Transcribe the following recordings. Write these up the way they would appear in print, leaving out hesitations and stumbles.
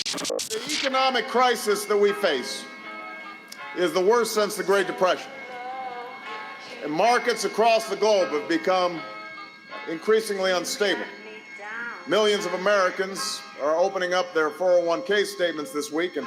The economic crisis that we face is the worst since the Great Depression. And markets across the globe have become increasingly unstable. Millions of Americans are opening up their 401k statements this week and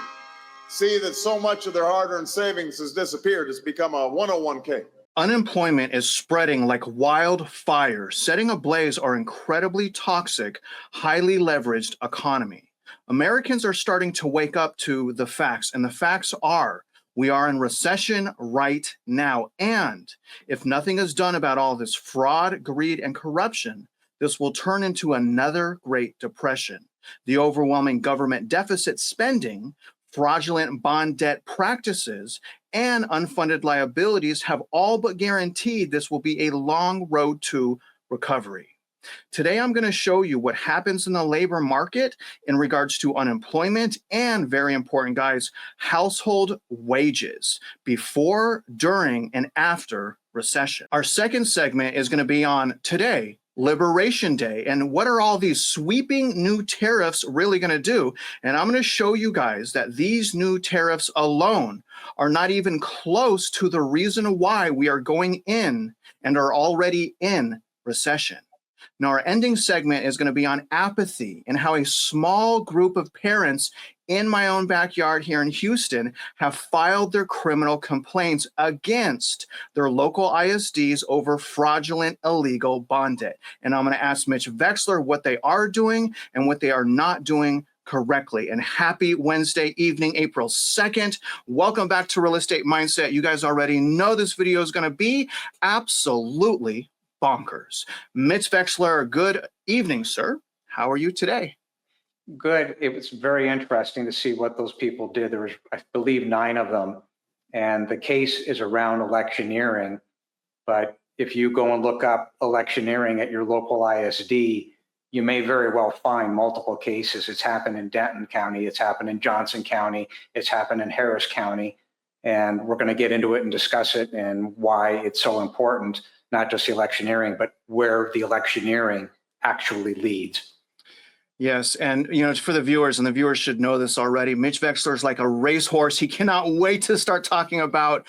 see that so much of their hard-earned savings has disappeared. It's become a 101k. Unemployment is spreading like wildfire, setting ablaze our incredibly toxic, highly leveraged economy. Americans are starting to wake up to the facts, and the facts are we are in recession right now. And if nothing is done about all this fraud, greed, and corruption, this will turn into another Great Depression. The overwhelming government deficit spending, fraudulent bond debt practices, and unfunded liabilities have all but guaranteed this will be a long road to recovery. Today, I'm going to show you what happens in the labor market in regards to unemployment and, very important, guys, household wages before, during, and after recession. Our second segment is going to be on today, Liberation Day, and what are all these sweeping new tariffs really going to do? And I'm going to show you guys that these new tariffs alone are not even close to the reason why we are going in and are already in recession. Now, our ending segment is going to be on apathy and how a small group of parents in my own backyard here in Houston have filed their criminal complaints against their local ISDs over fraudulent illegal bond debt. And I'm going to ask Mitch Vexler what they are doing and what they are not doing correctly. And happy Wednesday evening, April 2nd. Welcome back to Real Estate Mindset. You guys already know this video is going to be absolutely bonkers. Mitch Vexler, good evening, sir. How are you today? Good. It was very interesting to see what those people did. There was, I believe, 9 of them. And the case is around electioneering. But if you go and look up electioneering at your local ISD, you may very well find multiple cases. It's happened in Denton County. It's happened in Johnson County. It's happened in Harris County. And we're going to get into it and discuss it and why it's so important. Not just the electioneering, but where the electioneering actually leads. Yes, and for the viewers, and the viewers should know this already, Mitch Vexler is like a racehorse. He cannot wait to start talking about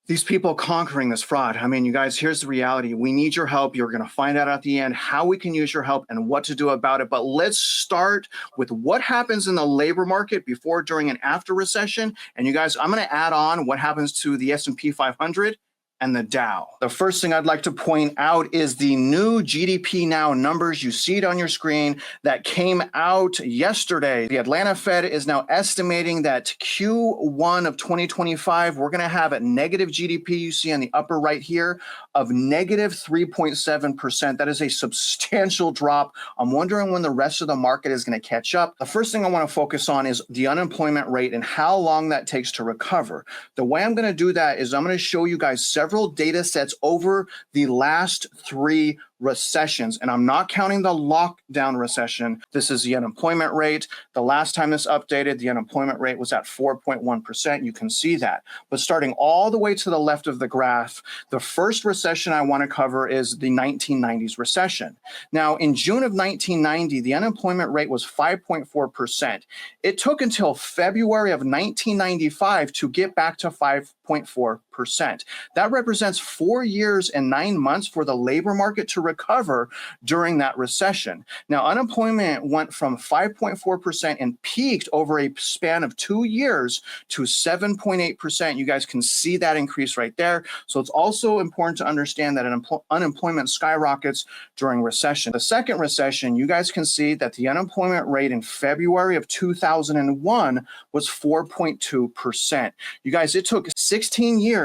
these people conquering this fraud. I mean, you guys, here's the reality. We need your help. You're going to find out at the end how we can use your help and what to do about it. But let's start with what happens in the labor market before, during, and after recession. And you guys, I'm going to add on what happens to the S&P 500 and the Dow. The first thing I'd like to point out is the new GDP Now numbers. You see it on your screen that came out yesterday. The Atlanta Fed is now estimating that Q1 of 2025, we're going to have a negative GDP, you see on the upper right here, of negative 3.7%. That is a substantial drop. I'm wondering when the rest of the market is going to catch up. The first thing I want to focus on is the unemployment rate and how long that takes to recover. The way I'm going to do that is I'm going to show you guys several data sets over the last 3 recessions, and I'm not counting the lockdown recession. This is the unemployment rate. The last time this updated, the unemployment rate was at 4.1%. You can see that. But starting all the way to the left of the graph, the first recession I want to cover is the 1990s recession. Now, in June of 1990, the unemployment rate was 5.4%. It took until February of 1995 to get back to 5.4%. That represents 4 years and 9 months for the labor market to recover during that recession. Now, unemployment went from 5.4% and peaked over a span of 2 years to 7.8%. You guys can see that increase right there. So it's also important to understand that unemployment skyrockets during recession. The second recession, you guys can see that the unemployment rate in February of 2001 was 4.2%. You guys, it took 16 years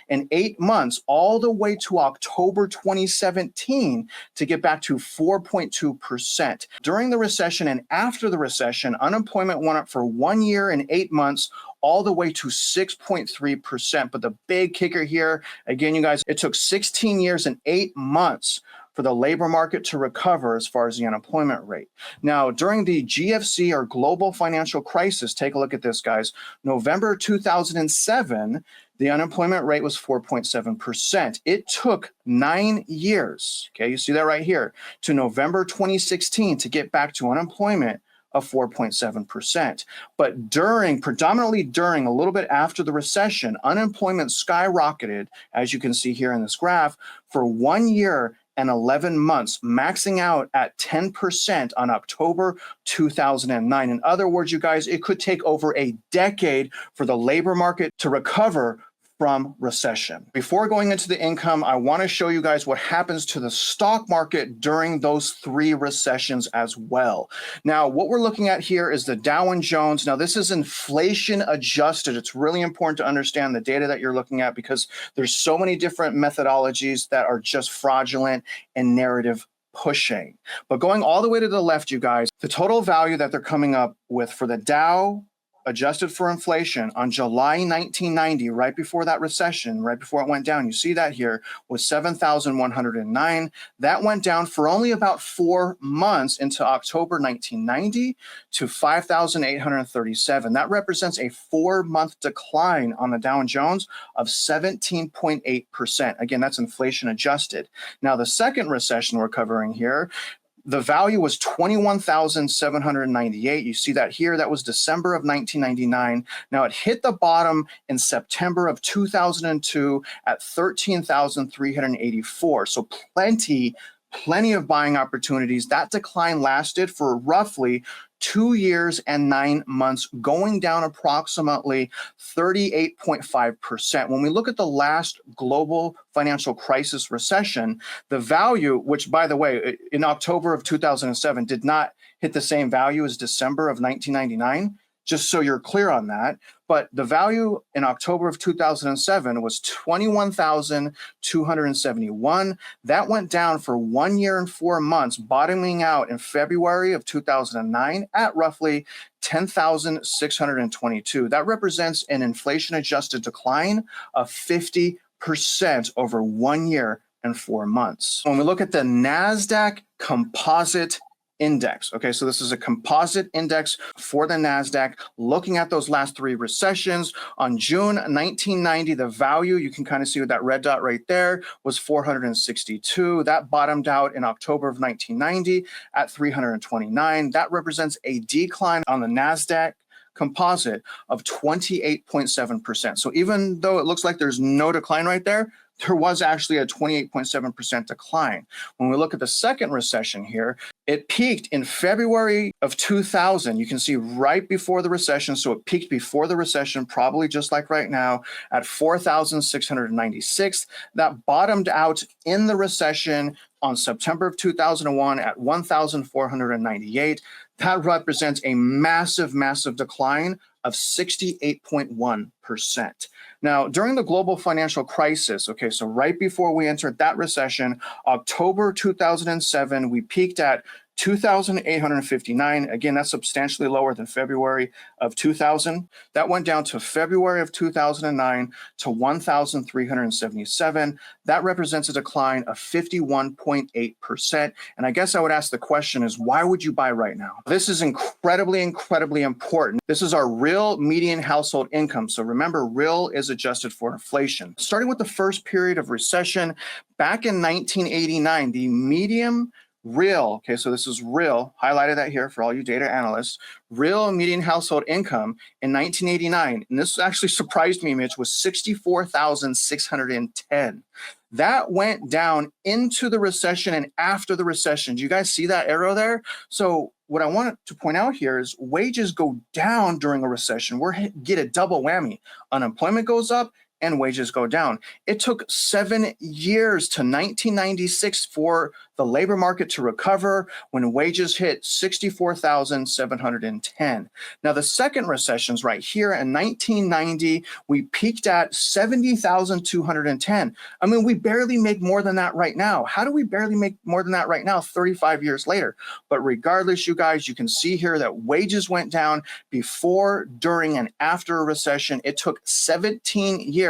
and 8 months all the way to October 2017 to get back to 4.2%. During the recession and after the recession, unemployment went up for 1 year and 8 months all the way to 6.3%. But the big kicker here, again, you guys, it took 16 years and 8 months for the labor market to recover as far as the unemployment rate. Now, during the GFC or global financial crisis, take a look at this, guys. November 2007, the unemployment rate was 4.7%. It took 9 years, okay, you see that right here, to November 2016 to get back to unemployment of 4.7%. But predominantly during, a little bit after the recession, unemployment skyrocketed, as you can see here in this graph, for 1 year and 11 months, maxing out at 10% on October 2009. In other words, you guys, it could take over a decade for the labor market to recover from recession. Before going into the income, I want to show you guys what happens to the stock market during those 3 recessions as well. Now, what we're looking at here is the Dow and Jones. Now, this is inflation adjusted. It's really important to understand the data that you're looking at because there's so many different methodologies that are just fraudulent and narrative pushing. But going all the way to the left, you guys, the total value that they're coming up with for the Dow adjusted for inflation on July 1990, right before that recession, right before it went down, you see that here, was 7,109. That went down for only about 4 months into October 1990 to 5,837. That represents a 4-month decline on the Dow and Jones of 17.8%. Again, that's inflation adjusted. Now, the second recession we're covering here, the value was 21,798. You see that here. That was December of 1999. Now it hit the bottom in September of 2002 at 13,384. So plenty of buying opportunities. That decline lasted for roughly 2 years and 9 months, going down approximately 38.5%. When we look at the last global financial crisis recession, the value, which by the way, in October of 2007 did not hit the same value as December of 1999, just so you're clear on that. But the value in October of 2007 was 21,271. That went down for 1 year and 4 months, bottoming out in February of 2009 at roughly 10,622. That represents an inflation-adjusted decline of 50% over 1 year and 4 months. When we look at the NASDAQ Composite Index. Okay, so this is a composite index for the NASDAQ, looking at those last 3 recessions. On June 1990, the value, you can kind of see with that red dot right there, was 462. That bottomed out in October of 1990 at 329. That represents a decline on the NASDAQ Composite of 28.7%. So even though it looks like there's no decline right there, there was actually a 28.7% decline. When we look at the second recession here, it peaked in February of 2000. You can see right before the recession. So it peaked before the recession, probably just like right now, at 4,696. That bottomed out in the recession on September of 2001 at 1,498. That represents a massive, massive decline of 68.1%. Now, during the global financial crisis, okay, so right before we entered that recession, October 2007, we peaked at 2,859. Again, that's substantially lower than February of 2000. That went down to February of 2009 to 1,377. That represents a decline of 51.8%. And I guess I would ask the question is, why would you buy right now? This is incredibly, incredibly important. This is our real median household income. So remember, real is adjusted for inflation. Starting with the first period of recession, back in 1989, the median real, okay, so this is real, highlighted that here for all you data analysts, real median household income in 1989, and this actually surprised me, Mitch, was 64,610. That went down into the recession and after the recession. Do you guys see that arrow there? So what I want to point out here is wages go down during a recession. We get a double whammy. Unemployment goes up and wages go down. It took 7 years to 1996 for the labor market to recover when wages hit 64,710. Now, the second recession's right here in 1990, we peaked at 70,210. I mean, we barely make more than that right now. How do we barely make more than that right now 35 years later? But regardless, you guys, you can see here that wages went down before, during, and after a recession. It took 17 years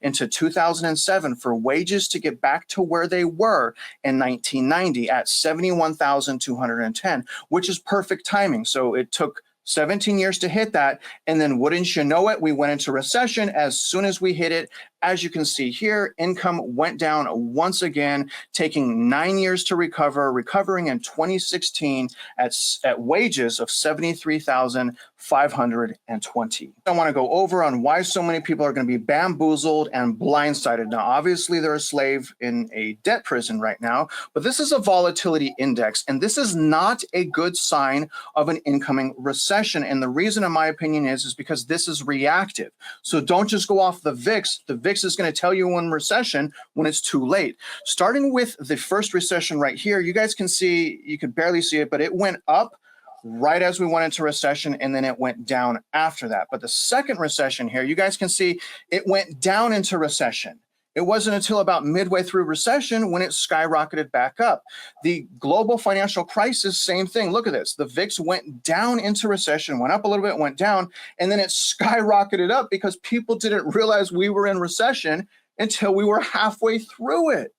into 2007 for wages to get back to where they were in 1990 at 71,210, which is perfect timing. So it took 17 years to hit that. And then wouldn't you know it, we went into recession as soon as we hit it as you can see here, income went down once again, taking 9 years to recover, recovering in 2016 at wages of $73,520. I want to go over on why so many people are going to be bamboozled and blindsided. Now, obviously, they're a slave in a debt prison right now, but this is a volatility index, and this is not a good sign of an incoming recession. And the reason, in my opinion, is because this is reactive. So don't just go off the VIX. The VIX is going to tell you when recession when it's too late. Starting with the first recession right here, you guys can see, you could barely see it, but it went up right as we went into recession, and then it went down after that. But the second recession here, you guys can see it went down into recession. It wasn't until about midway through recession when it skyrocketed back up. The global financial crisis, same thing. Look at this. The VIX went down into recession, went up a little bit, went down, and then it skyrocketed up because people didn't realize we were in recession until we were halfway through it.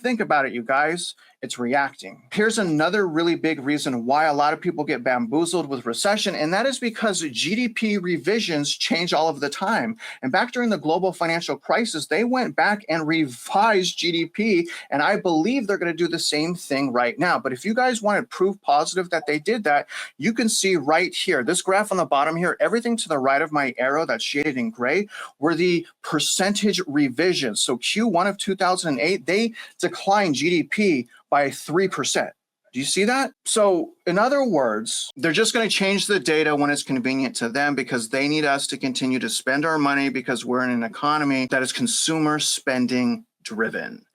Think about it, you guys. It's reacting. Here's another really big reason why a lot of people get bamboozled with recession, and that is because GDP revisions change all of the time. And back during the global financial crisis, they went back and revised GDP, and I believe they're going to do the same thing right now. But if you guys wanted proof positive that they did that, you can see right here, this graph on the bottom here, everything to the right of my arrow that's shaded in gray were the percentage revisions. So Q1 of 2008, they declined GDP by 3%. Do you see that? So in other words, they're just going to change the data when it's convenient to them because they need us to continue to spend our money because we're in an economy that is consumer spending driven.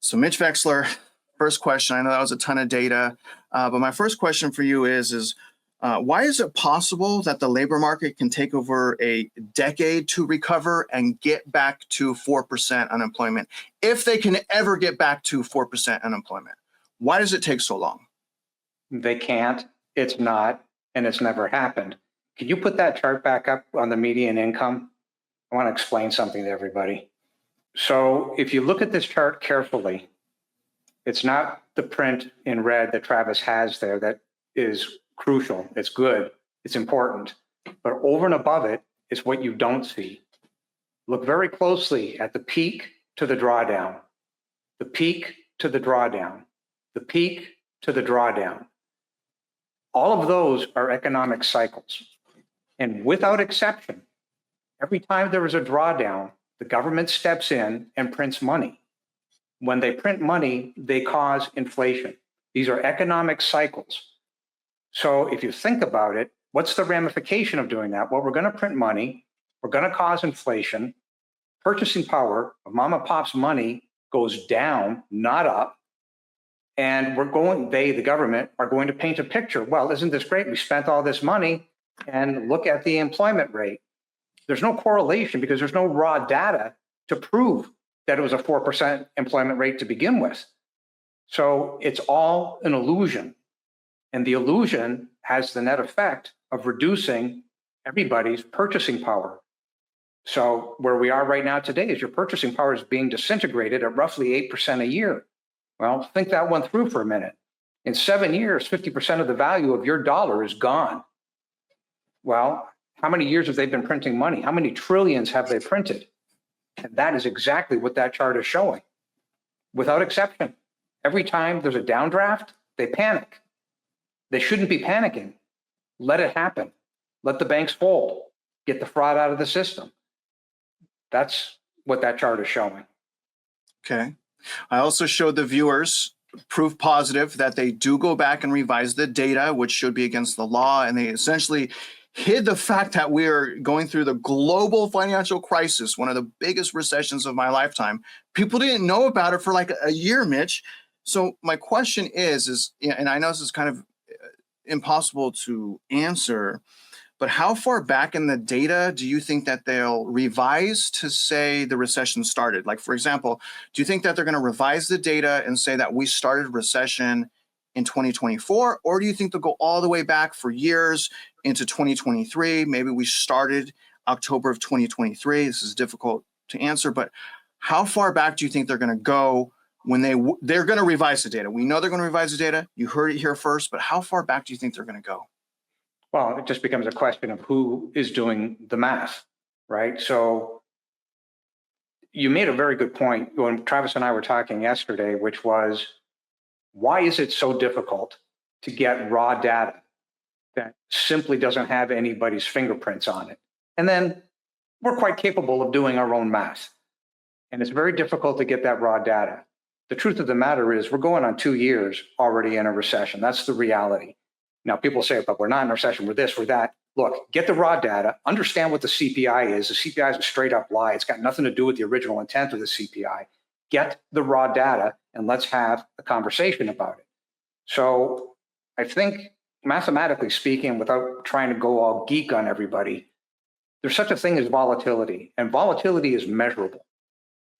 So Mitch Vexler, first question, I know that was a ton of data, but my first question for you is why is it possible that the labor market can take over a decade to recover and get back to 4% unemployment, if they can ever get back to 4% unemployment? Why does it take so long? They can't, it's not, and it's never happened. Can you put that chart back up on the median income? I want to explain something to everybody. So if you look at this chart carefully, it's not the print in red that Travis has there that is crucial. It's good. It's important. But over and above it is what you don't see. Look very closely at the peak to the drawdown, the peak to the drawdown, the peak to the drawdown. All of those are economic cycles. And without exception, every time there is a drawdown, the government steps in and prints money. When they print money, they cause inflation. These are economic cycles. So if you think about it, what's the ramification of doing that? Well, we're going to print money. We're going to cause inflation. Purchasing power of mom and pop's money goes down, not up. And the government, are going to paint a picture. Well, isn't this great? We spent all this money and look at the employment rate. There's no correlation because there's no raw data to prove that it was a 4% employment rate to begin with. So it's all an illusion. And the illusion has the net effect of reducing everybody's purchasing power. So where we are right now today is your purchasing power is being disintegrated at roughly 8% a year. Well, think that one through for a minute. In 7 years, 50% of the value of your dollar is gone. Well, how many years have they been printing money? How many trillions have they printed? And that is exactly what that chart is showing. Without exception, every time there's a downdraft, they panic. They shouldn't be panicking. Let it happen. Let the banks fold. Get the fraud out of the system. That's what that chart is showing. Okay. I also showed the viewers proof positive that they do go back and revise the data, which should be against the law. And they essentially hid the fact that we are going through the global financial crisis, one of the biggest recessions of my lifetime. People didn't know about it for like a year, Mitch. So my question is, and I know this is kind of impossible to answer, but how far back in the data do you think that they'll revise to say the recession started? Like, for example, do you think that they're going to revise the data and say that we started recession in 2024? Or do you think they'll go all the way back for years into 2023? Maybe we started October of 2023. This is difficult to answer, but how far back do you think they're going to go when they're going to revise the data? We know they're going to revise the data. You heard it here first, but how far back do you think they're going to go? Well, it just becomes a question of who is doing the math, right? So you made a very good point when Travis and I were talking yesterday, which was, why is it so difficult to get raw data that simply doesn't have anybody's fingerprints on it? And then we're quite capable of doing our own math. And it's very difficult to get that raw data. The truth of the matter is we're going on 2 years already in a recession. That's the reality. Now, people say, but we're not in a recession, we're this, we're that. Look, get the raw data, understand what the CPI is. The CPI is a straight up lie. It's got nothing to do with the original intent of the CPI. Get the raw data and let's have a conversation about it. So I think mathematically speaking, without trying to go all geek on everybody, there's such a thing as volatility, and volatility is measurable.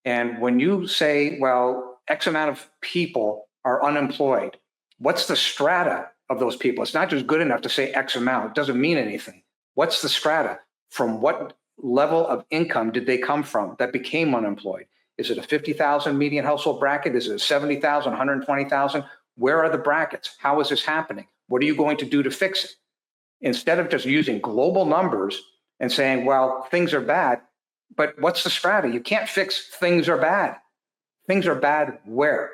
And when you say, well, X amount of people are unemployed, what's the strata of those people? It's not just good enough to say X amount. It doesn't mean anything. What's the strata? From what level of income did they come from that became unemployed? Is it a 50,000 median household bracket? Is it a 70,000, 120,000? Where are the brackets? How is this happening? What are you going to do to fix it? Instead of just using global numbers and saying, well, things are bad, but what's the strata? You can't fix things are bad. Things are bad where?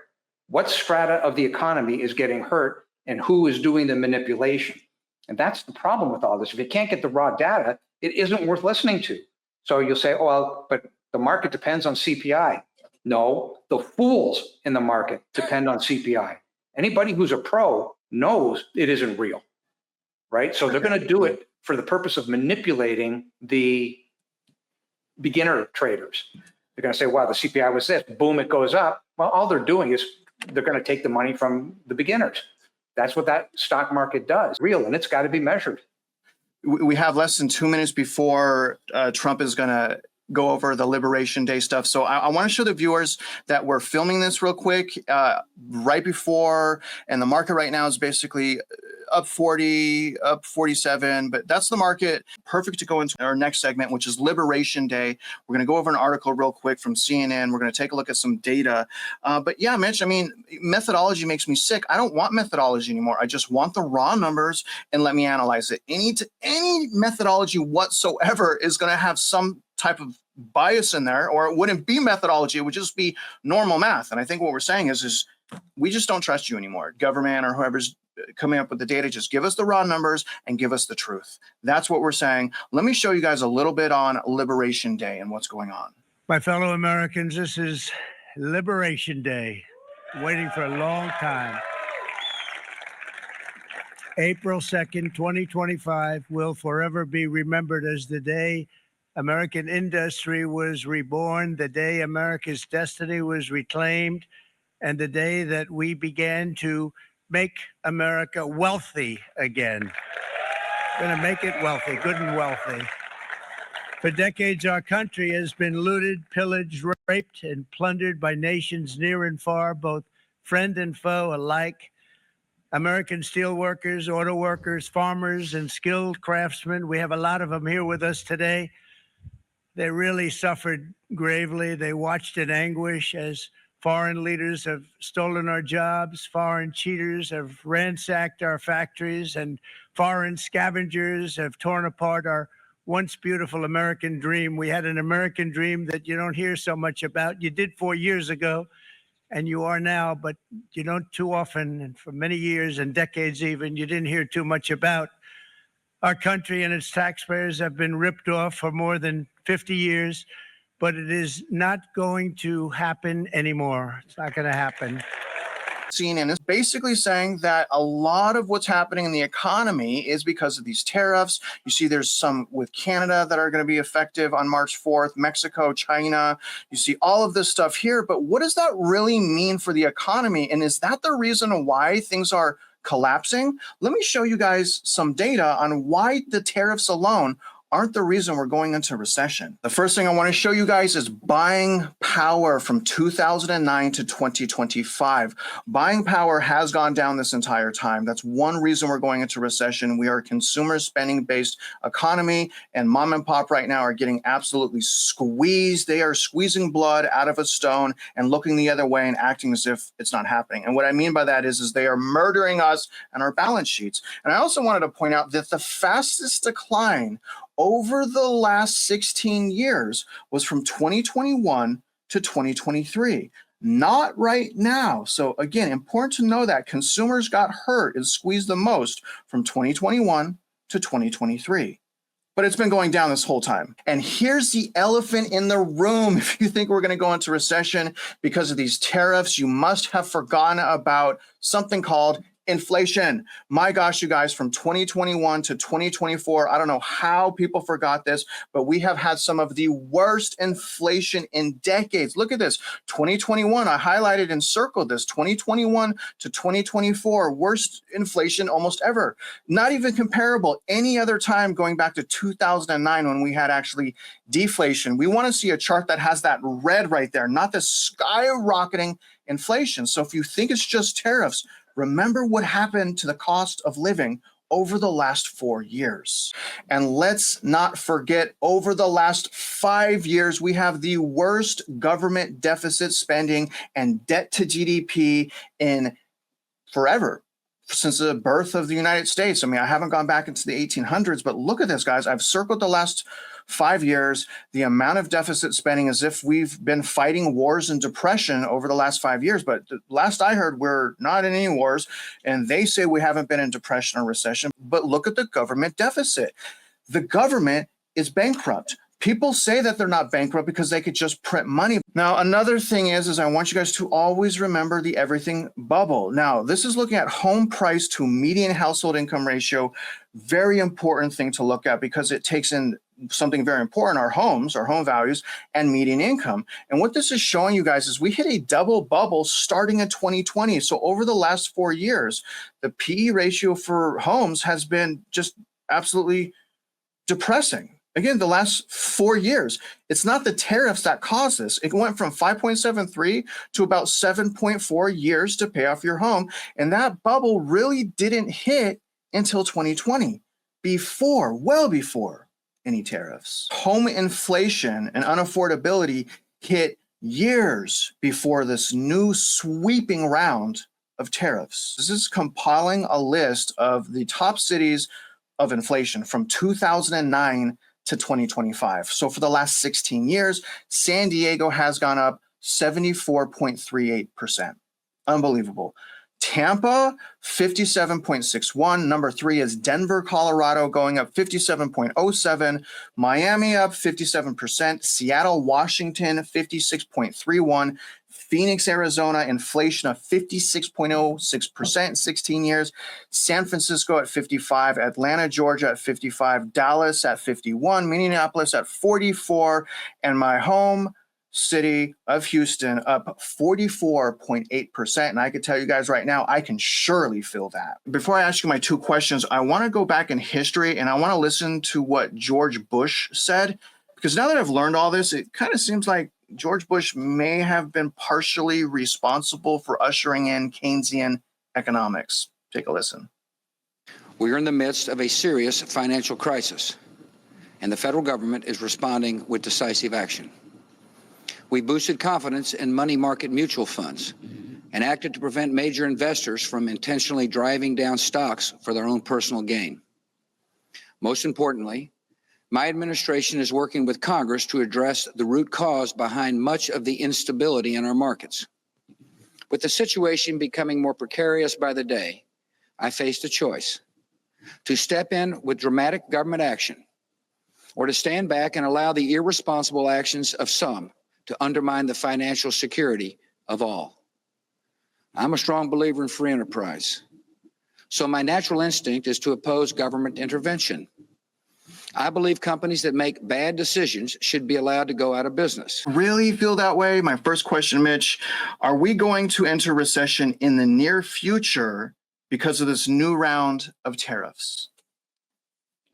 What strata of the economy is getting hurt and who is doing the manipulation? And that's the problem with all this. If you can't get the raw data, it isn't worth listening to. So you'll say, oh, well, but the market depends on CPI. No, the fools in the market depend on CPI. Anybody who's a pro knows it isn't real, right? So they're going to do it for the purpose of manipulating the beginner traders. They're going to say, wow, the CPI was this, boom, it goes up. Well, all they're doing is they're going to take the money from the beginners. That's what that stock market does, real, and it's got to be measured. We have less than 2 minutes before Trump is going to go over the Liberation Day stuff. So I want to show the viewers that we're filming this real quick right before, and the market right now is basically up 40, up 47, but that's the market. Perfect to go into our next segment, which is Liberation Day. We're going to go over an article real quick from CNN. We're going to take a look at some data. But yeah, Mitch, I mean, methodology makes me sick. I don't want methodology anymore. I just want the raw numbers and let me analyze it. Any methodology whatsoever is going to have some type of bias in there, or it wouldn't be methodology. It would just be normal math. And I think what we're saying is we just don't trust you anymore. Government or whoever's coming up with the data, just give us the raw numbers and give us the truth. That's what we're saying. Let me show you guys a little bit on Liberation Day and what's going on. My fellow Americans, this is Liberation Day, waiting for a long time. April 2nd, 2025 will forever be remembered as the day American industry was reborn, the day America's destiny was reclaimed, and the day that we began to make America wealthy again. Going to make it wealthy, good and wealthy. For decades, our country has been looted, pillaged, raped, and plundered by nations near and far, both friend and foe alike. American steel workers, auto workers, farmers, and skilled craftsmen. We have a lot of them here with us today. They really suffered gravely. They watched in anguish as foreign leaders have stolen our jobs, foreign cheaters have ransacked our factories, and foreign scavengers have torn apart our once beautiful American dream. We had an American dream that you don't hear so much about. You did 4 years ago, and you are now, but you don't too often, and for many years and decades even, you didn't hear too much about. Our country and its taxpayers have been ripped off for more than 50 years, but it is not going to happen anymore. It's not going to happen. CNN is basically saying that a lot of what's happening in the economy is because of these tariffs. You see there's some with Canada that are going to be effective on March 4th, Mexico, China. You see all of this stuff here, but what does that really mean for the economy? And is that the reason why things are collapsing? Let me show you guys some data on why the tariffs alone aren't the reason we're going into recession. The first thing I want to show you guys is buying power from 2009 to 2025. Buying power has gone down this entire time. That's one reason we're going into recession. We are a consumer spending based economy, and mom and pop right now are getting absolutely squeezed. They are squeezing blood out of a stone and looking the other way and acting as if it's not happening. And what I mean by that is they are murdering us and our balance sheets. And I also wanted to point out that the fastest decline over the last 16 years was from 2021 to 2023. Not right now. So again, important to know that consumers got hurt and squeezed the most from 2021 to 2023. But it's been going down this whole time. And here's the elephant in the room. If you think we're going to go into recession because of these tariffs, you must have forgotten about something called inflation. My gosh, you guys, from 2021 to 2024, I don't know how people forgot this, but we have had some of the worst inflation in decades. Look at this. 2021, I highlighted and circled this. 2021 to 2024, worst inflation almost ever. Not even comparable any other time going back to 2009 when we had actually deflation. We want to see a chart that has that red right there, not the skyrocketing inflation. So if you think it's just tariffs, remember what happened to the cost of living over the last 4 years. And let's not forget, over the last 5 years, we have the worst government deficit spending and debt to GDP in forever, since the birth of the United States. I mean, I haven't gone back into the 1800s, but look at this, guys. I've circled the last 5 years, the amount of deficit spending, as if we've been fighting wars and depression over the last 5 years. But the last I heard, we're not in any wars, and they say we haven't been in depression or recession. But look at the government deficit. The government is bankrupt. People say that they're not bankrupt because they could just print money. Now, another thing is I want you guys to always remember the everything bubble. Now, this is looking at home price to median household income ratio. Very important thing to look at because it takes in something very important, our homes, our home values, and median income. And what this is showing you guys is we hit a double bubble starting in 2020. So over the last 4 years, the PE ratio for homes has been just absolutely depressing. Again, the last 4 years, it's not the tariffs that caused this. It went from 5.73 to about 7.4 years to pay off your home. And that bubble really didn't hit until 2020, well before any tariffs. Home inflation and unaffordability hit years before this new sweeping round of tariffs. This is compiling a list of the top cities of inflation from 2009 to 2025. So for the last 16 years, San Diego has gone up 74.38%. Unbelievable. Tampa, 57.61. Number 3 is Denver, Colorado, going up 57.07. Miami up 57%. Seattle, Washington, 56.31. Phoenix, Arizona, inflation of 56.06% in 16 years. San Francisco at 55, Atlanta, Georgia at 55, Dallas at 51, Minneapolis at 44, and my home city of Houston up 44.8%. And I can tell you guys right now, I can surely feel that. Before I ask you my 2 questions, I want to go back in history and I want to listen to what George Bush said, because now that I've learned all this, it kind of seems like George Bush may have been partially responsible for ushering in Keynesian economics. Take a listen. We are in the midst of a serious financial crisis, and the federal government is responding with decisive action. We boosted confidence in money market mutual funds and acted to prevent major investors from intentionally driving down stocks for their own personal gain. Most importantly, my administration is working with Congress to address the root cause behind much of the instability in our markets. With the situation becoming more precarious by the day, I faced a choice: to step in with dramatic government action, or to stand back and allow the irresponsible actions of some to undermine the financial security of all. I'm a strong believer in free enterprise, so my natural instinct is to oppose government intervention. I believe companies that make bad decisions should be allowed to go out of business. Really feel that way? My first question, Mitch, are we going to enter recession in the near future because of this new round of tariffs?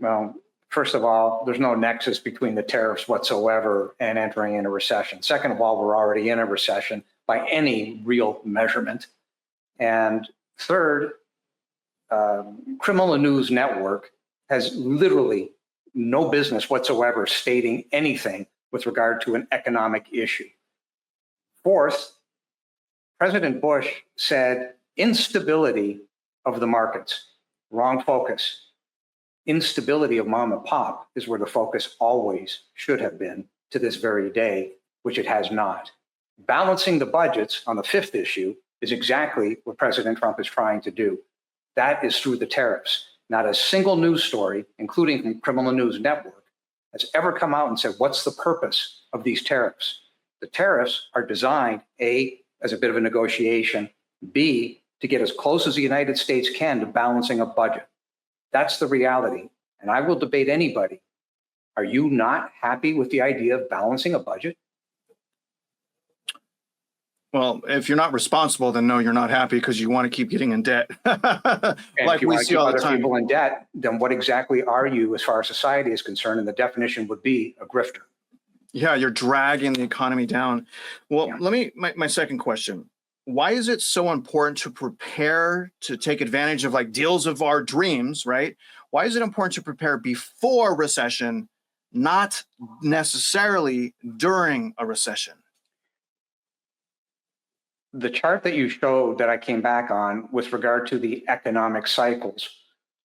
Well, first of all, there's no nexus between the tariffs whatsoever and entering in a recession. Second of all, we're already in a recession by any real measurement. And third, Criminal News Network has literally no business whatsoever stating anything with regard to an economic issue. Fourth, President Bush said instability of the markets, wrong focus. Instability of mom and pop is where the focus always should have been to this very day, which it has not. Balancing the budgets on the fifth issue is exactly what President Trump is trying to do. That is through the tariffs. Not a single news story, including from Criminal News Network, has ever come out and said, what's the purpose of these tariffs? The tariffs are designed, A, as a bit of a negotiation, B, to get as close as the United States can to balancing a budget. That's the reality. And I will debate anybody. Are you not happy with the idea of balancing a budget? Well, if you're not responsible, then no, you're not happy because you want to keep getting in debt. And Like if you we want to see keep all the other time. people in debt, then what exactly are you as far as society is concerned? And the definition would be a grifter. Yeah, you're dragging the economy down. Well, Yeah. my second question. Why is it so important to prepare to take advantage of like deals of our dreams, right? Why is it important to prepare before recession, not necessarily during a recession? The chart that you showed that I came back on with regard to the economic cycles,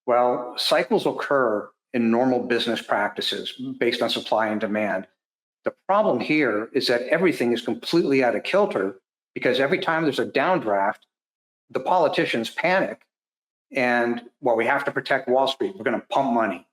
well, cycles occur in normal business practices based on supply and demand. The problem here is that everything is completely out of kilter because every time there's a downdraft, the politicians panic and, well, we have to protect Wall Street. We're going to pump money.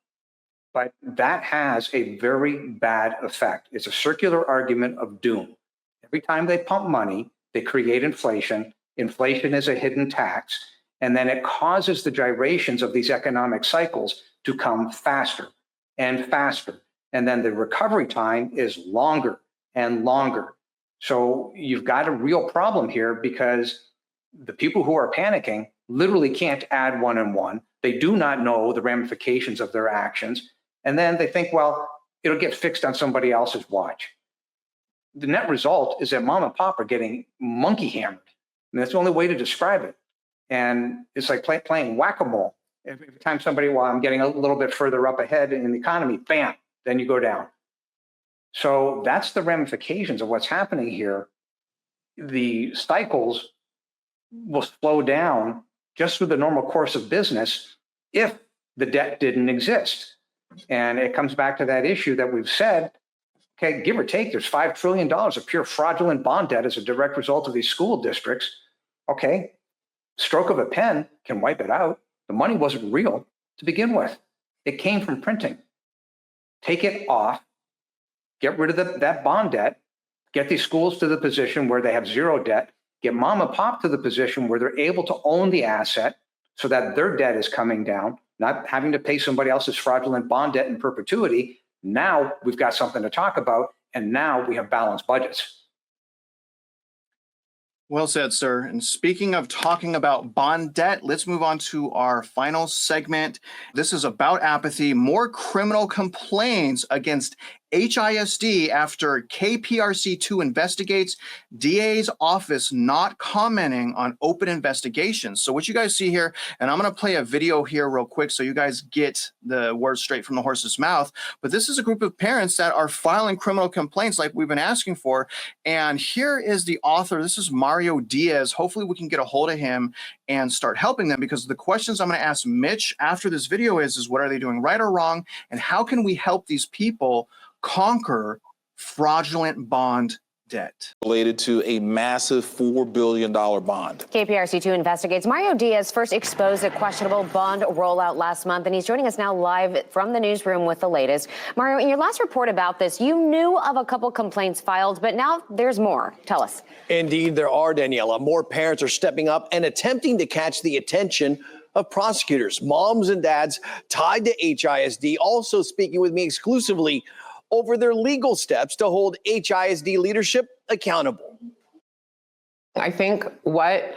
But that has a very bad effect. It's a circular argument of doom. Every time they pump money, they create inflation. Inflation is a hidden tax, and then it causes the gyrations of these economic cycles to come faster and faster. And then the recovery time is longer and longer. So you've got a real problem here because the people who are panicking literally can't add one and one. They do not know the ramifications of their actions. And then they think, well, it'll get fixed on somebody else's watch. The net result is that mom and pop are getting monkey hammered. And that's the only way to describe it. And it's like playing whack-a-mole. Every time somebody, well, I'm getting a little bit further up ahead in the economy, bam, then you go down. So that's the ramifications of what's happening here. The cycles will slow down just through the normal course of business if the debt didn't exist. And it comes back to that issue that we've said, okay, give or take, there's $5 trillion of pure fraudulent bond debt as a direct result of these school districts. Okay, stroke of a pen can wipe it out. The money wasn't real to begin with. It came from printing. Take it off, get rid of that bond debt, get these schools to the position where they have zero debt, get mom and pop to the position where they're able to own the asset so that their debt is coming down, not having to pay somebody else's fraudulent bond debt in perpetuity. Now we've got something to talk about, and now we have balanced budgets. Well said, sir. And speaking of talking about bond debt, let's move on to our final segment. This is about apathy, more criminal complaints against HISD after KPRC2 investigates, DA's office not commenting on open investigations. So what you guys see here, and I'm going to play a video here real quick so you guys get the words straight from the horse's mouth. But this is a group of parents that are filing criminal complaints like we've been asking for. And here is the author. This is Mario Diaz. Hopefully we can get a hold of him and start helping them, because the questions I'm going to ask Mitch after this video is what are they doing right or wrong? And how can we help these people conquer fraudulent bond debt? Related to a massive $4 billion bond. KPRC2 investigates. Mario Diaz first exposed a questionable bond rollout last month, and he's joining us now live from the newsroom with the latest. Mario, in your last report about this, you knew of a couple complaints filed, but now there's more. Tell us. Indeed, there are, Daniela. More parents are stepping up and attempting to catch the attention of prosecutors. Moms and dads tied to HISD also speaking with me exclusively over their legal steps to hold HISD leadership accountable. I think what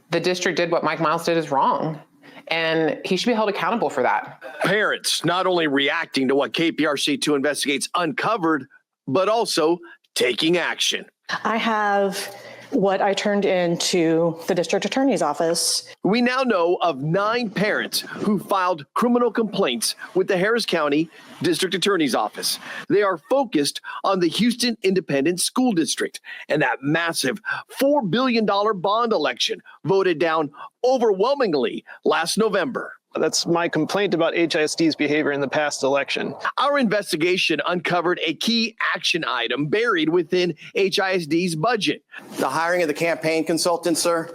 the district did, what Mike Miles did, is wrong. And he should be held accountable for that. Parents not only reacting to what KPRC2 investigates uncovered, but also taking action. I have what I turned into the district attorney's office. We now know of 9 parents who filed criminal complaints with the Harris County District Attorney's Office. They are focused on the Houston Independent School District and that massive $4 billion bond election voted down overwhelmingly last November. That's my complaint about HISD's behavior in the past election. Our investigation uncovered a key action item buried within HISD's budget. The hiring of the campaign consultant, sir?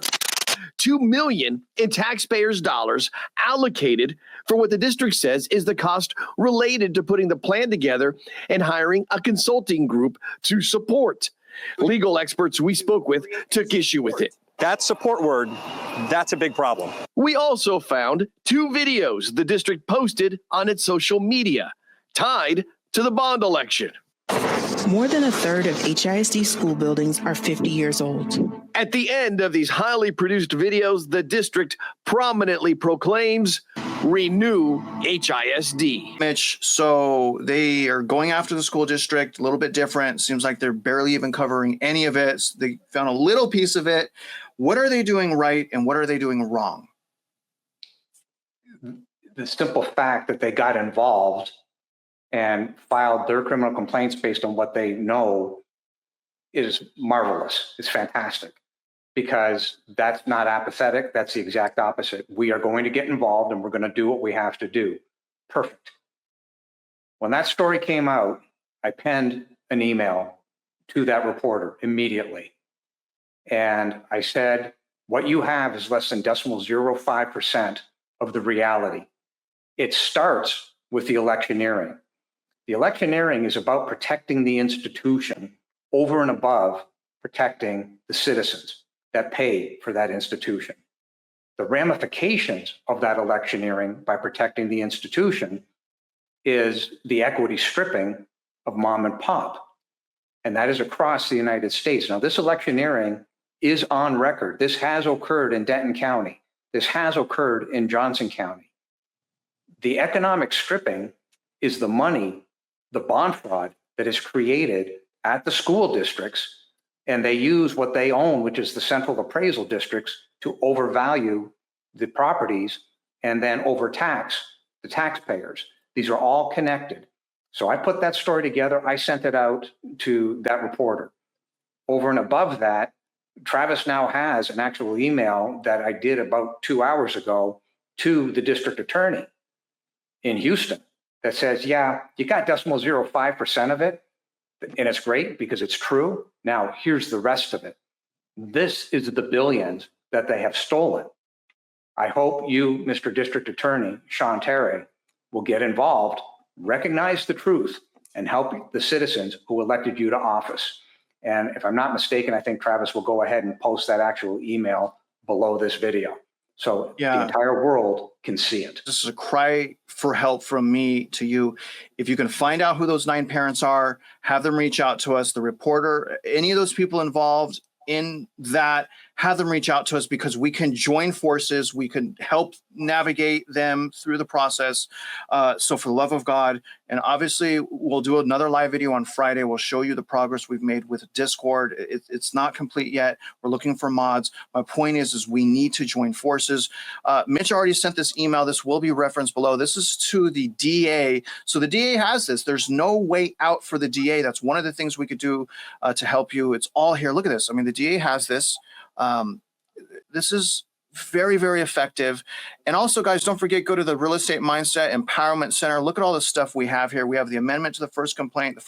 $2 million in taxpayers' dollars allocated for what the district says is the cost related to putting the plan together and hiring a consulting group to support. Legal experts we spoke with took issue with it. That support word, that's a big problem. We also found 2 videos the district posted on its social media tied to the bond election. More than a third of HISD school buildings are 50 years old. At the end of these highly produced videos, the district prominently proclaims, "Renew HISD." Mitch, so they are going after the school district, a little bit different. Seems like they're barely even covering any of it. So they found a little piece of it. What are they doing right and what are they doing wrong? The simple fact that they got involved and filed their criminal complaints based on what they know is marvelous. It's fantastic, because that's not apathetic. That's the exact opposite. We are going to get involved and we're going to do what we have to do. Perfect. When that story came out, I penned an email to that reporter immediately. And I said, what you have is less than 0.05% of the reality. It starts with the electioneering. The electioneering is about protecting the institution over and above protecting the citizens that pay for that institution. The ramifications of that electioneering by protecting the institution is the equity stripping of mom and pop. And that is across the United States. Now, this electioneering is on record. This has occurred in Denton County. This has occurred in Johnson County. The economic stripping is the money, the bond fraud that is created at the school districts, and they use what they own, which is the central appraisal districts, to overvalue the properties and then overtax the taxpayers. These are all connected. So I put that story together. I sent it out to that reporter. Over and above that, Travis now has an actual email that I did about 2 hours ago to the district attorney in Houston that says, yeah, you got 0.05% of it, and it's great because it's true. Now, here's the rest of it. This is the billions that they have stolen. I hope you, Mr. District Attorney Sean Terry, will get involved, recognize the truth, and help the citizens who elected you to office. And if I'm not mistaken, I think Travis will go ahead and post that actual email below this video, so the entire world can see it. This is a cry for help from me to you. If you can find out who those 9 parents are, have them reach out to us, the reporter, any of those people involved in that, have them reach out to us, because we can join forces. We can help navigate them through the process. So for the love of God, and obviously we'll do another live video on Friday. We'll show you the progress we've made with Discord. It's not complete yet. We're looking for mods. My point is we need to join forces. Mitch already sent this email. This will be referenced below. This is to the DA. So the DA has this. There's no way out for the DA. That's one of the things we could do to help you. It's all here. Look at this. I mean, the DA has this. This is very, very effective. And also, guys, don't forget, go to the Real Estate Mindset Empowerment Center. Look at all the stuff we have here. We have the amendment to the first complaint,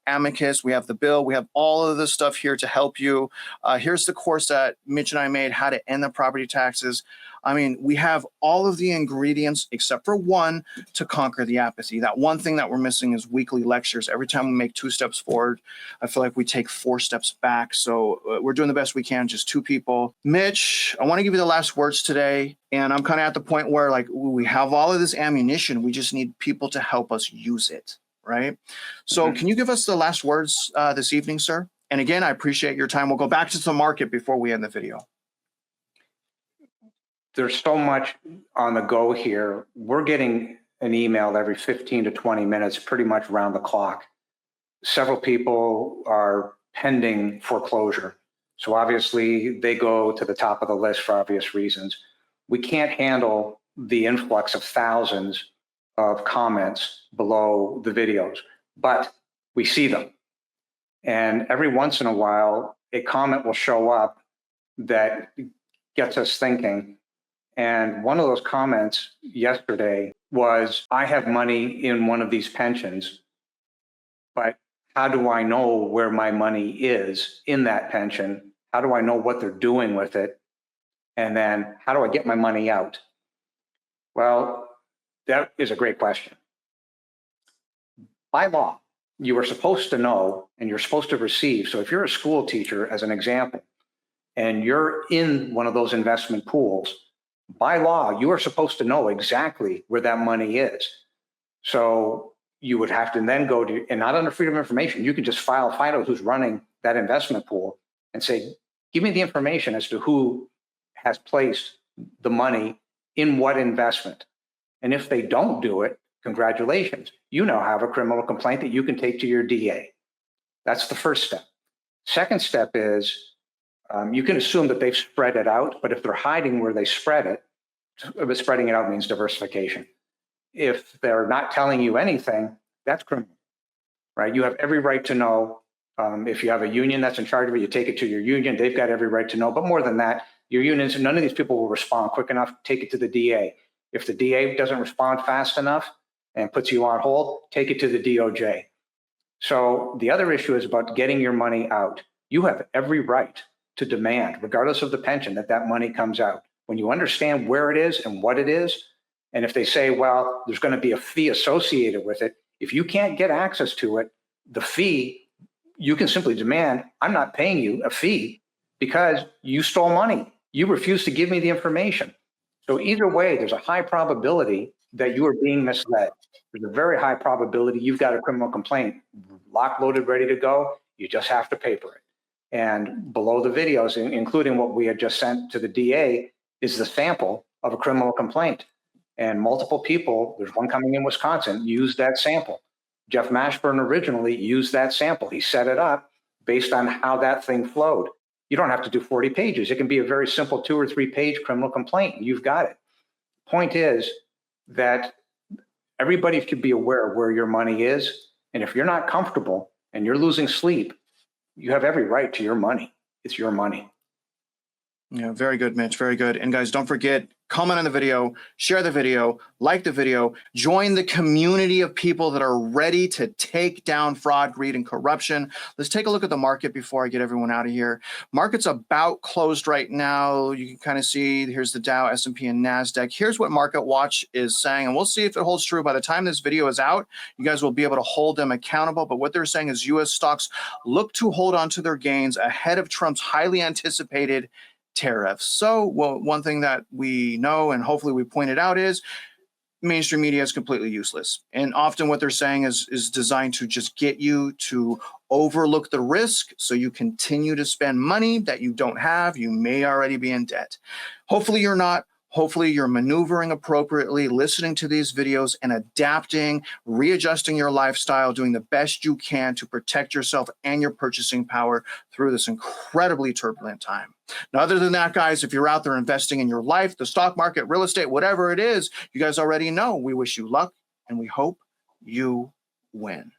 amicus. We have the bill. We have all of this stuff here to help you. Here's the course that Mitch and I made, how to end the property taxes. I mean, we have all of the ingredients except for one to conquer the apathy. That one thing that we're missing is weekly lectures. Every time we make 2 steps forward, I feel like we take 4 steps back. So we're doing the best we can, just 2 people. Mitch, I want to give you the last words today. And I'm kind of at the point where, like, we have all of this ammunition. We just need people to help us use it, right? So can you give us the last words this evening, sir? And again, I appreciate your time. We'll go back to the market before we end the video. There's so much on the go here. We're getting an email every 15 to 20 minutes, pretty much around the clock. Several people are pending foreclosure. So obviously they go to the top of the list for obvious reasons. We can't handle the influx of thousands of comments below the videos, but we see them. And every once in a while, a comment will show up that gets us thinking. And one of those comments yesterday was, I have money in one of these pensions, but how do I know where my money is in that pension? How do I know what they're doing with it? And then how do I get my money out? Well, that is a great question. By law, you are supposed to know and you're supposed to receive. So if you're a school teacher, as an example, and you're in one of those investment pools, by law, you are supposed to know exactly where that money is. So you would have to then go to, and not under freedom of information, you can just find out who's running that investment pool and say, give me the information as to who has placed the money in what investment. And if they don't do it, congratulations, you now have a criminal complaint that you can take to your DA. That's the first step. Second step is you can assume that they've spread it out, but if they're hiding where they spread it, spreading it out means diversification. If they're not telling you anything, that's criminal, right? You have every right to know. If you have a union that's in charge of it, you take it to your union. They've got every right to know. But more than that, your unions, none of these people will respond quick enough. Take it to the DA. If the DA doesn't respond fast enough and puts you on hold, take it to the DOJ. So the other issue is about getting your money out. You have every right to demand, regardless of the pension, that that money comes out. When you understand where it is and what it is, and if they say, well, there's going to be a fee associated with it, if you can't get access to it, the fee, you can simply demand, I'm not paying you a fee because you stole money. You refused to give me the information. So either way, there's a high probability that you are being misled. There's a very high probability you've got a criminal complaint locked, loaded, ready to go. You just have to paper it. And below the videos, including what we had just sent to the DA, is the sample of a criminal complaint. And multiple people, there's one coming in Wisconsin, used that sample. Jeff Mashburn originally used that sample. He set it up based on how that thing flowed. You don't have to do 40 pages. It can be a very simple 2 or 3 page criminal complaint. You've got it. Point is that everybody should be aware of where your money is. And if you're not comfortable and you're losing sleep, you have every right to your money. It's your money. Yeah, very good, Mitch. Very good. And guys, don't forget, comment on the video, share the video, like the video, join the community of people that are ready to take down fraud, greed, and corruption. Let's take a look at the market before I get everyone out of here. Market's about closed right now. You can kind of see, here's the Dow, S&P, and NASDAQ. Here's what Market Watch is saying, and we'll see if it holds true. By the time this video is out, you guys will be able to hold them accountable. But what they're saying is U.S. stocks look to hold on to their gains ahead of Trump's highly anticipated tariffs. So, well, one thing that we know and hopefully we pointed out is mainstream media is completely useless. And often what they're saying is designed to just get you to overlook the risk so you continue to spend money that you don't have. You may already be in debt. Hopefully you're not. Hopefully you're maneuvering appropriately, listening to these videos and adapting, readjusting your lifestyle, doing the best you can to protect yourself and your purchasing power through this incredibly turbulent time. Now, other than that, guys, if you're out there investing in your life, the stock market, real estate, whatever it is, you guys already know we wish you luck and we hope you win.